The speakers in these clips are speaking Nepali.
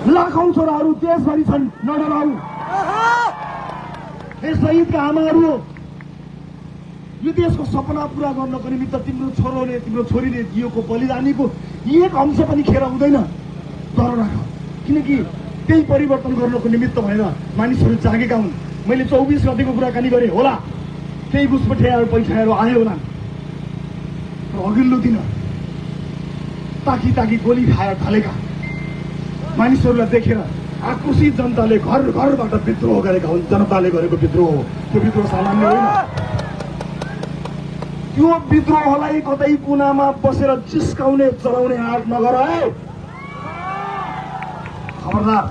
लाखौं छोराहरू देशभरि छन्, नडराऊ। हे शहीदका आमाहरू, यो देशको सपना पूरा गर्नको निमित्त तिम्रो छोरोले तिम्रो छोरीले दिएको बलिदानीको एक अंश पनि खेर हुँदैन। डर राख, किनकि त्यही परिवर्तन गर्नको निमित्त भएर मानिसहरू जागेका हुन्। मैले 24 गतेको कुराकानी गरेँ होला, केही घुसपठियाहरू पैसाहरू आयो होला, तर अघिल्लो दिन ताकी ताकी गोली खाएर ढलेका मानिसहरूलाई देखेर आक्रोशित जनताले घर घरबाट विद्रोह गरेका हुन्। जनताले गरेको विद्रोह हो, त्यो विद्रोह सामान्य होइन। त्यो विद्रोहलाई कतै कुनामा बसेर जिस्काउने चलाउने आँट नगर है, खबरदार।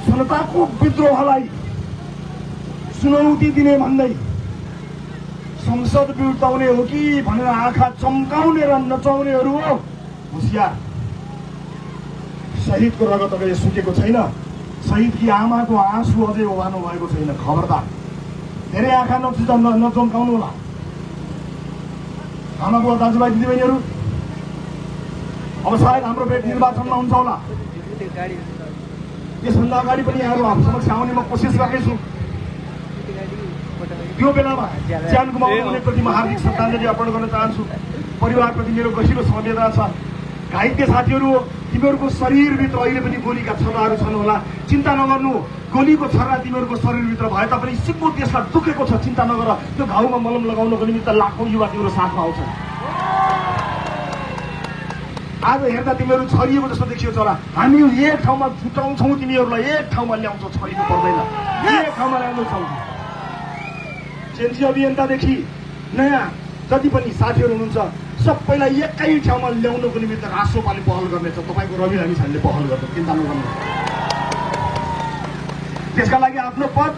जनताको विद्रोहलाई चुनौती दिने भन्दै संसद बिउताउने हो कि भनेर आँखा चम्काउने र नचाउनेहरू हो होशियार। शहीदको रगत अझै सुकेको छैन, शहीदकी आमाको आँसु अझै ओभानो भएको छैन। खबरदार, धेरै आँखा नचम्काउनु होला। आमा बुवा दाजुभाइ दिदीबहिनीहरू, अब सायद हाम्रो भेट निर्वाचनमा हुन्छ होला। यसभन्दा अगाडि पनि यहाँहरू आफ्नो समक्ष आउने म कोसिस गर्नेछु। त्यो बेलामा ज्यान गुमाउनेप्रति म हार्दिक श्रद्धाञ्जली अर्पण गर्न चाहन्छु। परिवारप्रति मेरो गहिरो संवेदना छ। घाइते साथीहरू हो, तिमीहरूको शरीरभित्र अहिले पनि गोलीका छर्राहरू छन् होला, चिन्ता नगर्नु। गोलीको छर्रा तिमीहरूको शरीरभित्र भए तापनि सिक्को देशलाई दुखेको छ, चिन्ता नगर। त्यो घाउमा मलम लगाउनको निमित्त लाखौं युवा तिम्रो साथमा आउँछन्। आज हेर्दा तिमीहरू छरिएको जस्तो देखियो चरा। हामी एक ठाउँमा छुट्याउँछौँ, तिमीहरूलाई एक ठाउँमा ल्याउँछौँ, छरिनु पर्दैन, एक ठाउँमा ल्याउँछौँ। जेएनजी अभियन्तादेखि नयाँ जति पनि साथीहरू हुनुहुन्छ सबैलाई एकै ठाउँमा ल्याउनको निमित्त राष्ट्रपाले पहल गर्नेछ। तपाईँको रवि लामिछानेले पहल गर्छ, चिन्ता नगर्नु। त्यसका लागि आफ्नो पद,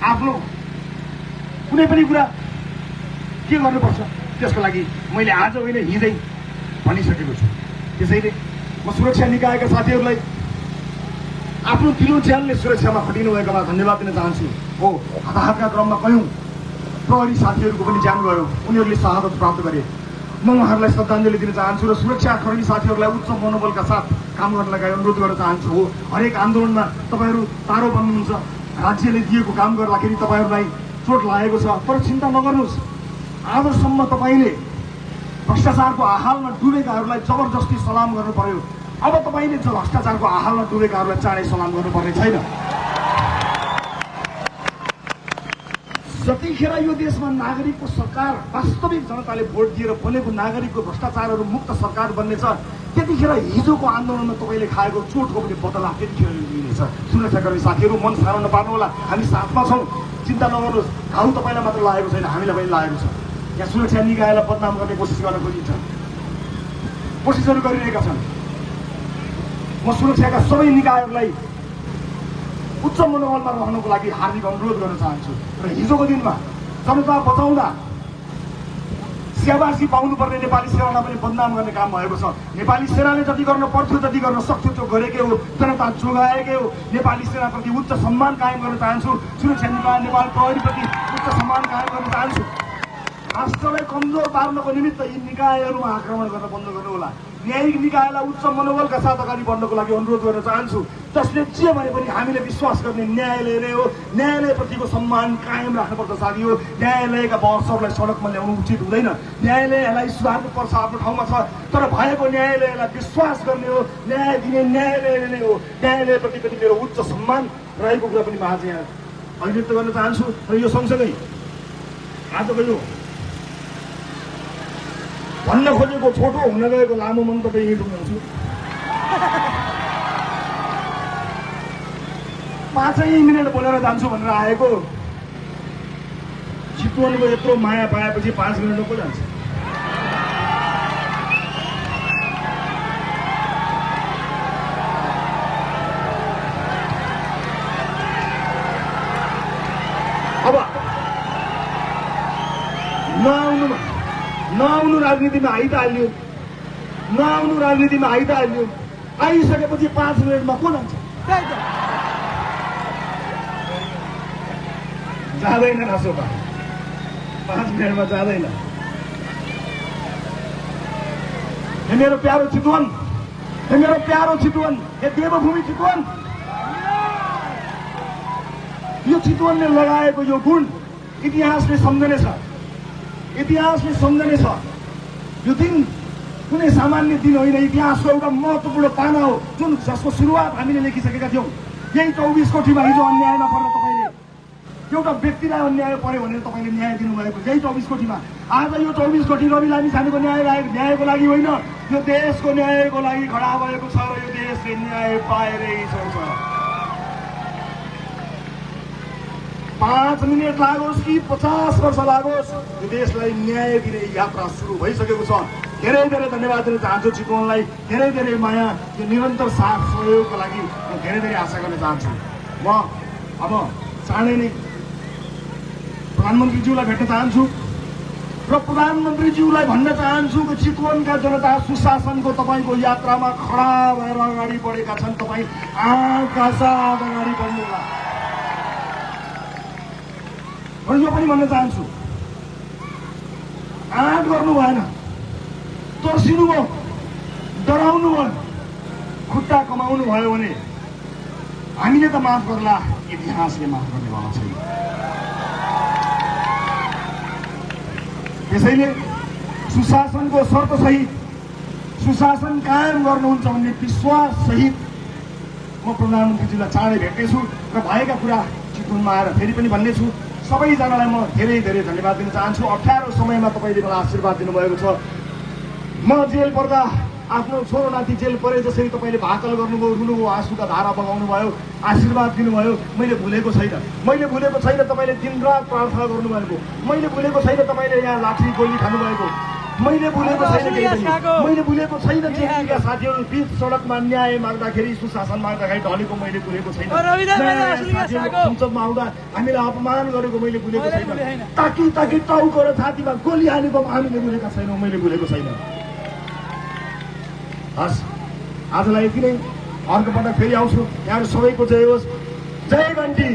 आफ्नो कुनै पनि कुरा के गर्नुपर्छ त्यसको लागि मैले आज होइन हिजै भनिसकेको छु। त्यसैले म सुरक्षा निकायका साथीहरूलाई आफ्नो दिलो ज्यानले सुरक्षामा खटिनु भएकोमा धन्यवाद दिन चाहन्छु। हो, हताहतका क्रममा कयौं प्रहरी साथीहरूको पनि ज्यान गयो, उनीहरूले शहादत प्राप्त गरे। म उहाँहरूलाई श्रद्धाञ्जली दिन चाहन्छु र सुरक्षाकर्मी साथीहरूलाई उच्च मनोबलका साथ काम गर्नलाई अनुरोध गर्न चाहन्छु। हो, हरेक आन्दोलनमा तपाईँहरू तारो बन्नुहुन्छ, राज्यले दिएको काम गर्दाखेरि तपाईँहरूलाई चोट लागेको छ, तर चिन्ता नगर्नुहोस्। आजसम्म तपाईँले भ्रष्टाचारको आहालमा डुबेकाहरूलाई जबरजस्ती सलाम गर्नु पर्यो, अब तपाईँले भ्रष्टाचारको आहालमा डुबेकाहरूलाई चाँडै सलाम गर्नुपर्ने छैन। जतिखेर यो देशमा नागरिकको सरकार, वास्तविक जनताले भोट दिएर बनेको नागरिकको भ्रष्टाचारहरू मुक्त सरकार बन्नेछ, त्यतिखेर हिजोको आन्दोलनमा तपाईँले खाएको चोटको पनि बदला त्यतिखेर लिनेछ। सुरक्षाकर्मी साथीहरू, मन साह्रो नपार्नु होला, हामी साथमा छौँ, चिन्ता नगर्नुहोस्। घाउ तपाईँलाई मात्र लागेको छैन, हामीलाई पनि लागेको छ। यहाँ सुरक्षा निकायलाई बदनाम गर्ने कोसिस गर्न खोजिन्छ, कोसिसहरू गरिरहेका छन्। म सुरक्षाका सबै निकायहरूलाई उच्च मनोबलमा रहनको लागि हार्दिक अनुरोध गर्न चाहन्छु। र हिजोको दिनमा जनता बचाउँदा स्याबासी पाउनुपर्ने नेपाली सेनालाई पनि बदनाम गर्ने काम भएको छ। नेपाली सेनाले जति गर्न पर्थ्यो, जति गर्न सक्थ्यो त्यो गरेकै हो, जनता जोगाएकै हो। नेपाली सेनाप्रति उच्च सम्मान कायम गर्न चाहन्छु। सुरक्षा निकाय नेपाल प्रहरीप्रति उच्च सम्मान कायम गर्न चाहन्छु। राष्ट्रलाई कमजोर पार्नको निमित्त यी निकायहरूमा आक्रमण गर्न बन्द गर्नु होला। न्यायिक निकायलाई उच्च मनोबलका साथ अगाडि बढ्नको लागि अनुरोध गर्न चाहन्छु। जसले जे भने पनि हामीले विश्वास गर्ने न्यायालय नै हो। न्यायालयप्रतिको सम्मान कायम राख्नुपर्छ साथी हो। न्यायालयका बहसहरूलाई सडकमा ल्याउनु उचित हुँदैन। न्यायालयलाई सुधार्नुपर्छ, आफ्नो ठाउँमा छ, तर भएको न्यायालयलाई विश्वास गर्ने हो, न्याय दिने न्यायालय नै हो। न्यायालयप्रति पनि मेरो उच्च सम्मान रहेको कुरा पनि म आज यहाँ अभिव्यक्त गर्न चाहन्छु। र यो सँगसँगै आजको यो भन्न खोजेको छोटो हुन गएको लामो मन्तव्य यही टुङ्गाउँछु। 5 मिनट बोलेर जान्छु भनेर आएको, चितवनको यत्रो माया पाएपछि 5 मिनटमा पो जान्छ। अब नआउनु राजनीतिमा आइहाल्यो, नआउनु राजनीतिमा आइहाल्यो। आइसकेपछि 5 मिनटमा को जान्छ? जाँदैन रासोपा, 5 मिनटमा जाँदैन। हे मेरो प्यारो चितवन, हे मेरो प्यारो चितवन, हे देवभूमि चितवन, यो चितवनले लगाएको यो गुण इतिहासले सम्झने छ, इतिहासले सम्झने छ। यो दिन कुनै सामान्य दिन होइन, इतिहासको एउटा महत्त्वपूर्ण पाना हो जुन जसको सुरुवात हामीले लेखिसकेका थियौँ। यही 24 कोठीमा हिजो अन्यायमा पर्दा तपाईँले एउटा व्यक्तिलाई अन्याय पर्यो भनेर तपाईँले न्याय दिनुभएको, यही 24 कोठीमा। आज यो 24 कोठी रवि लामिछानेको न्यायको लागि होइन, यो देशको न्यायको लागि खडा भएको छ र यो देशले न्याय पाएरै छ। 5 मिनट लागोस् कि 50 वर्ष लागोस्, यो देशलाई न्याय दिने यात्रा सुरु भइसकेको छ। धेरै धेरै धन्यवाद दिन चाहन्छु चितवनलाई, धेरै धेरै माया, यो निरन्तर साथ सहयोगको लागि म धेरै धेरै आशा गर्न चाहन्छु। म अब चाँडै नै प्रधानमन्त्रीज्यूलाई भेट्न चाहन्छु र प्रधानमन्त्रीज्यूलाई भन्न चाहन्छु कि चितवनका जनता सुशासनको तपाईँको यात्रामा खडा भएर अगाडि बढेका छन्। तपाईँ आँखा साथ अगाडि बढ्नुहोला। र यो पनि भन्न चाहन्छु, आँट गर्नु भएन, तर्सिनु भयो, डराउनु भयो, खुट्टा कमाउनु भयो भने हामीले त माफ गर्ला, इतिहासले माफ गर्नेवाला छैन। त्यसैले सुशासनको शर्तसहित सुशासन कायम गर्नुहुन्छ भन्ने विश्वास सहित म प्रधानमन्त्रीजीलाई चाँडै भेट्नेछु र भएका कुरा चितवनमा आएर फेरि पनि भन्नेछु। सबैजनालाई म धेरै धेरै धन्यवाद दिन चाहन्छु। 18 समयमा तपाईँले मलाई आशीर्वाद दिनुभएको छ। म जेल पर्दा आफ्नो छोरो नाति जेल परे जसरी तपाईँले भाकल गर्नुभयो, रुनुभयो, आँसुका धारा बगाउनु भयो, आशीर्वाद दिनुभयो, मैले भुलेको छैन। मैले भुलेको छैन तपाईँले दिनरात प्रार्थना गर्नुभएको, मैले भुलेको छैन तपाईँले यहाँ लाठी गोली खानुभएको, मैले भुलेको छैन केही पनि। मैले भुलेको छैन जेलका साथीहरू बीच सडकमा न्याय माग्दाखेरि, सुशासन माग्दाखेरि ढलेको मैले भुलेको छैन। संसदमा आउँदा हामीलाई अपमान गरेको मैले भुलेको छैन। ताकि टाउको र छातीमा गोली हानेको हामीले भुलेका छैनौँ, मैले भुलेको छैन। हस्, आजलाई यति नै। अर्को पटक फेरि आउँछु। यहाँहरू सबैको जय होस्। जय घन्टी।